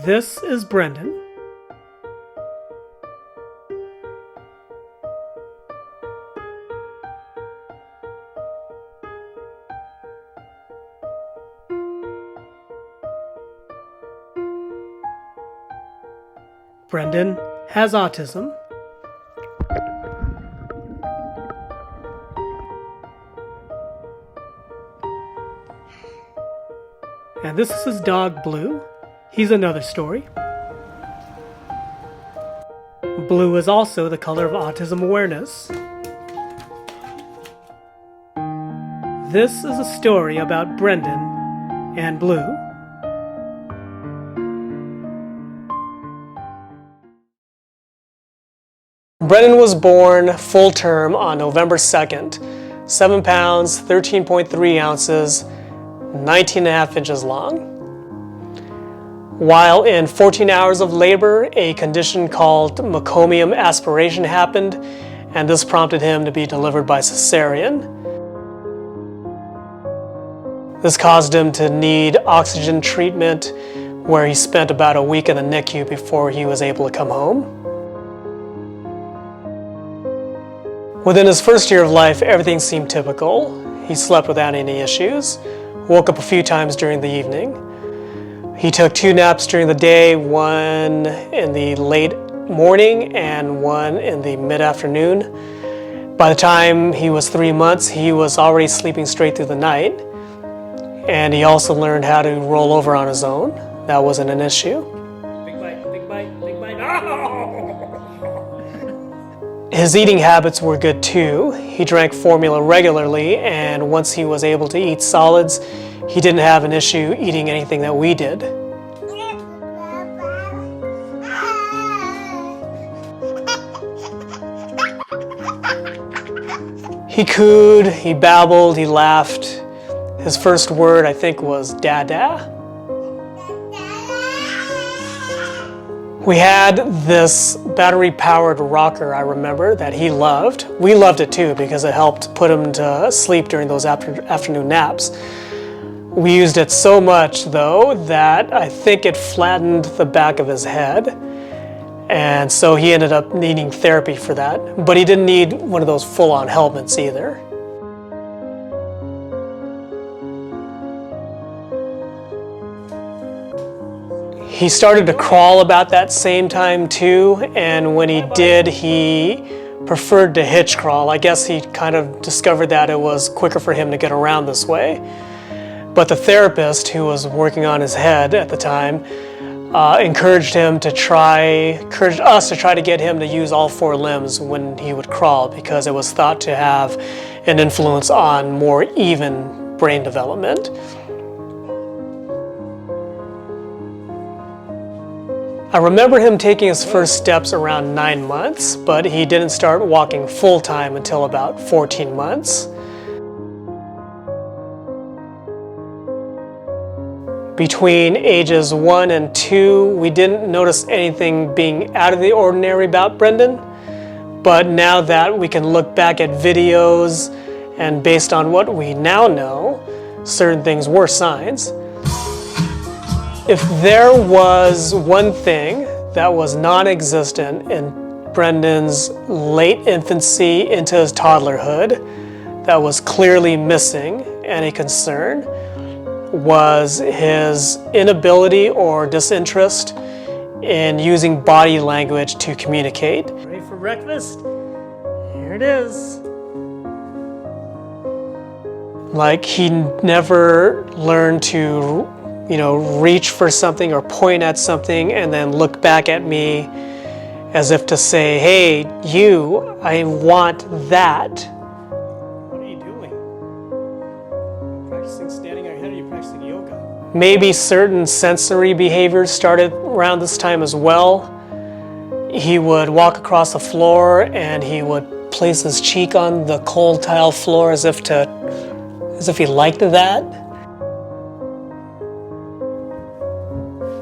This is Brendan. Brendan has autism. And this is his dog, Blue. He's another story. Blue is also the color of autism awareness. This is a story about Brendan and Blue. Brendan was born full term on November 2nd, 7 pounds, 13.3 ounces, 19.5 inches long. While in 14 hours of labor, a condition called meconium aspiration happened, and this prompted him to be delivered by cesarean. This caused him to need oxygen treatment, where he spent about a week in the NICU before he was able to come home. Within his first year of life, everything seemed typical. He slept without any issues, woke up a few times during the evening. He took 2 naps during the day, one in the late morning and one in the mid-afternoon. By the time he was 3 months, he was already sleeping straight through the night. And he also learned how to roll over on his own. That wasn't an issue. Big bite, big bite, big bite. Oh! His eating habits were good too. He drank formula regularly, and once he was able to eat solids, he didn't have an issue eating anything that we did. He cooed, he babbled, he laughed. His first word, I think, was dada. We had this battery-powered rocker, I remember, that he loved. We loved it too because it helped put him to sleep during those afternoon naps. We used it so much, though, that I think it flattened the back of his head. And so he ended up needing therapy for that. But he didn't need one of those full-on helmets either. He started to crawl about that same time, too. And when he did, he preferred to hitch crawl. I guess he kind of discovered that it was quicker for him to get around this way. But the therapist who was working on his head at the time encouraged us to try to get him to use all 4 limbs when he would crawl, because it was thought to have an influence on more even brain development. I remember him taking his first steps around 9 months, but he didn't start walking full-time until about 14 months. Between ages 1 and 2, we didn't notice anything being out of the ordinary about Brendan, but now that we can look back at videos and based on what we now know, certain things were signs. If there was one thing that was non-existent in Brendan's late infancy into his toddlerhood that was clearly missing and a concern, was his inability or disinterest in using body language to communicate. Ready for breakfast? Here it is. Like, he never learned to, reach for something or point at something and then look back at me as if to say, hey, you, I want that. What are you doing? Practicing standing on your head, or are you practicing yoga? Maybe certain sensory behaviors started around this time as well. He would walk across the floor and he would place his cheek on the cold tile floor as if he liked that.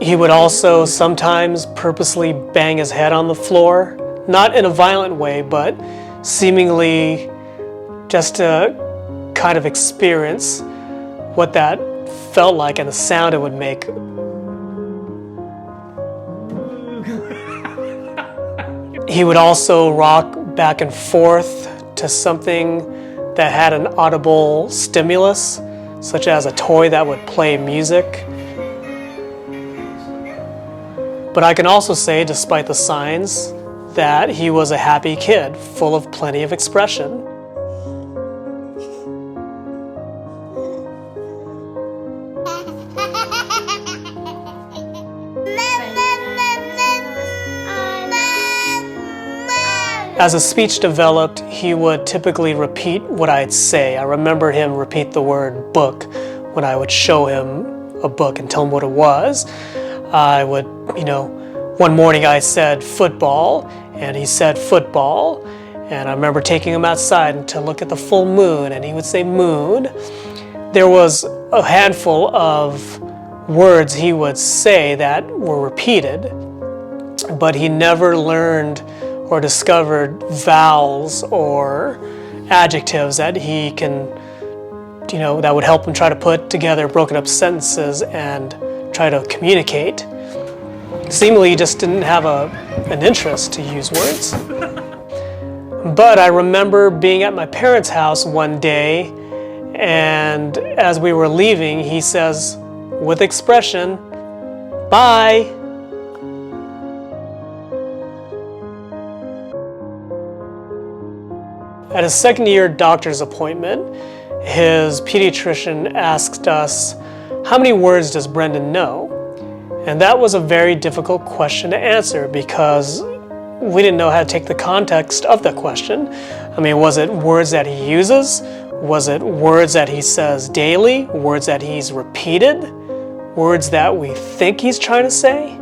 He would also sometimes purposely bang his head on the floor, not in a violent way, but seemingly just to kind of experience what that felt like and the sound it would make. He would also rock back and forth to something that had an audible stimulus, such as a toy that would play music. But I can also say, despite the signs, that he was a happy kid, full of plenty of expression. As his speech developed, he would typically repeat what I'd say. I remember him repeat the word book when I would show him a book and tell him what it was. I would, one morning I said football, and he said football. And I remember taking him outside to look at the full moon, and he would say moon. There was a handful of words he would say that were repeated, but he never learned or discovered vowels or adjectives that he can, that would help him try to put together broken up sentences and try to communicate. Seemingly he just didn't have an interest to use words. But I remember being at my parents' house one day, and as we were leaving, he says, with expression, "Bye." At his second-year doctor's appointment, his pediatrician asked us, how many words does Brendan know? And that was a very difficult question to answer because we didn't know how to take the context of the question. I mean, was it words that he uses? Was it words that he says daily? Words that he's repeated? Words that we think he's trying to say?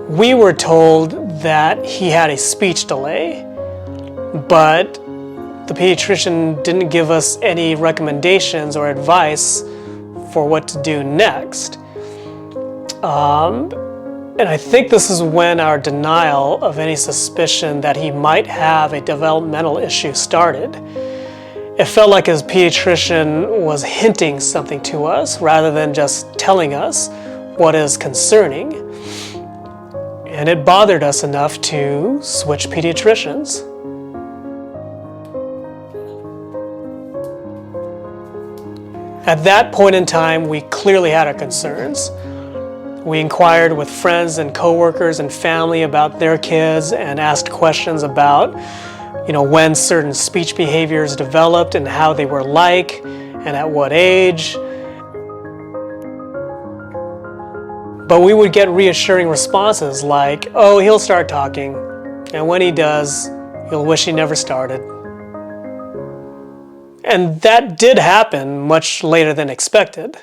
We were told that he had a speech delay, but the pediatrician didn't give us any recommendations or advice for what to do next. And I think this is when our denial of any suspicion that he might have a developmental issue started. It felt like his pediatrician was hinting something to us rather than just telling us what is concerning. And it bothered us enough to switch pediatricians. At that point in time, we clearly had our concerns. We inquired with friends and coworkers and family about their kids and asked questions about, when certain speech behaviors developed and how they were like and at what age. But we would get reassuring responses like, oh, he'll start talking, and when he does, you'll wish he never started. And that did happen much later than expected.